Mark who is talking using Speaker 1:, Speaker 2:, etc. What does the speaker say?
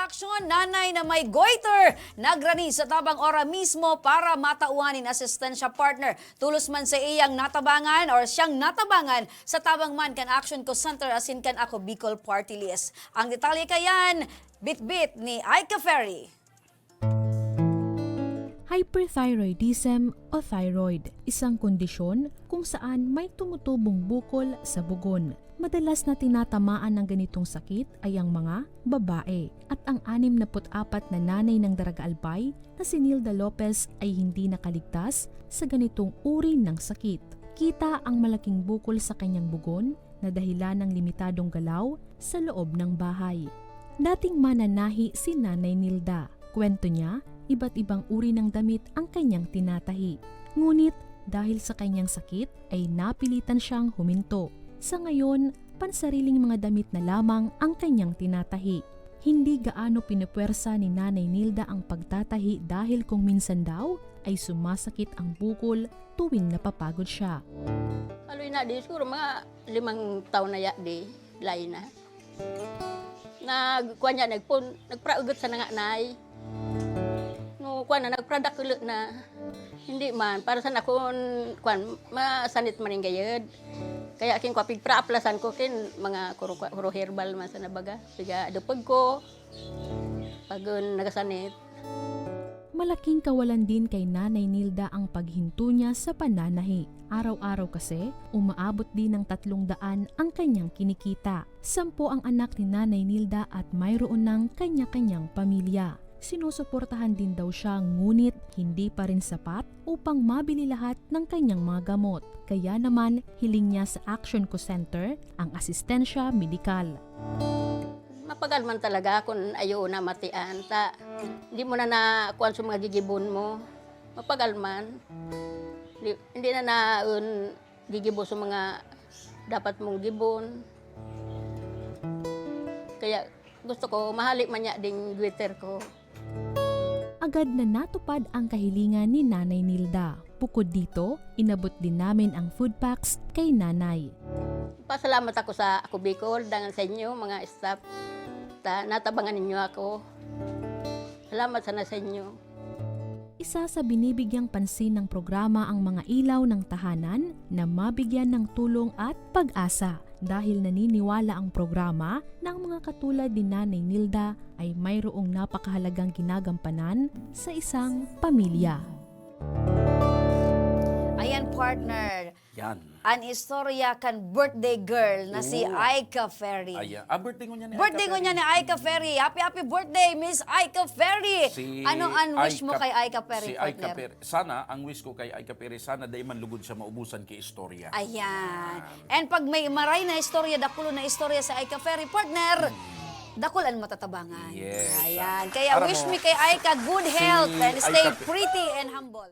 Speaker 1: aksyon, nanay na may goiter. Nagrani sa tabang ora mismo para matauhanin asistensya partner. Tulos man sa iyang natabangan or siyang natabangan sa tabang man kan action ko center asin kan ako Bicol Party List. Ang detalye kayan, bit-bit ni Aika Ferry.
Speaker 2: Hyperthyroidism o thyroid, isang kondisyon kung saan may tumutubong bukol sa bugon. Madalas na tinatamaan ng ganitong sakit ay ang mga babae at ang 64 na nanay ng Daraga Albay na si Nilda Lopez ay hindi nakaligtas sa ganitong uri ng sakit. Kita ang malaking bukol sa kanyang bugon na dahilan ng limitadong galaw sa loob ng bahay. Dating mananahi si Nanay Nilda. Kwento niya, iba't ibang uri ng damit ang kanyang tinatahi. Ngunit dahil sa kanyang sakit ay napilitan siyang huminto. Sa ngayon, pansariling mga damit na lamang ang kanyang tinatahi. Hindi gaano pinupwersa ni Nanay Nilda ang pagtatahi dahil kung minsan daw ay sumasakit ang bukol tuwing napapagod siya.
Speaker 3: Aloy na di, siguro mga 5 taon na di, lay na. Nagkuha niya, nagpraugot sa nanganay. No, kuha na, nagproduct ulit na. Hindi man, para sa nakon, masanit man rin gayad. Kaya aking kapig praaplasan ko kin mga kuro herbal man sa nabaga. Siga dupag ko, pag nagasanit.
Speaker 2: Malaking kawalan din kay Nanay Nilda ang paghinto niya sa pananahi. Araw-araw kasi, umaabot din ng 300 ang kanyang kinikita. 10 ang anak ni Nanay Nilda at mayroon ng kanya-kanyang pamilya. Sinusuportahan din daw siya ngunit hindi pa rin sapat upang mabili lahat ng kanyang mga gamot. Kaya naman hiling niya sa Action Co Center ang asistensya medikal.
Speaker 3: Mapagal man talaga kung ayaw na matian. Hindi mo na nakuha sa mga gigibon mo. Mapagal man. Hindi na gigibo sa mga dapat mong gibon. Kaya gusto ko, mahalik man niya ding Twitter ko.
Speaker 2: Agad na natupad ang kahilingan ni Nanay Nilda. Bukod dito, inabot din namin ang food packs kay Nanay.
Speaker 3: Pasalamat ako sa Ako Bicol, dangan sa inyo, mga staff. Natabangan ninyo ako. Salamat sana sa inyo.
Speaker 2: Isa sa binibigyang pansin ng programa ang mga ilaw ng tahanan na mabigyan ng tulong at pag-asa. Dahil naniniwala ang programa ng mga katulad ni Nanay Nilda ay mayroong napakahalagang ginagampanan sa isang pamilya.
Speaker 1: Ayan partner,
Speaker 4: Yan.
Speaker 1: an istorya kan birthday girl na si Aika Ferry.
Speaker 4: Ayan. Birthday ko niya ni
Speaker 1: Birthday ko niya ni Aika Ferry. Happy birthday, Miss Aika Ferry. Ano ang wish mo kay Aika Ferry,
Speaker 4: Si Aika
Speaker 1: partner?
Speaker 4: Ferry. Sana, ang wish ko kay Aika Ferry, sana dahil man lugod siya maubusan kay istorya.
Speaker 1: Ayan. And pag may maray na istorya, dakulo na istorya sa Aika Ferry, partner, dakulan matatabangan.
Speaker 4: Yes.
Speaker 1: Ayan. Kaya
Speaker 4: Aram
Speaker 1: wish
Speaker 4: mo,
Speaker 1: me kay Aika good health and stay
Speaker 4: Aika-
Speaker 1: pretty and humble.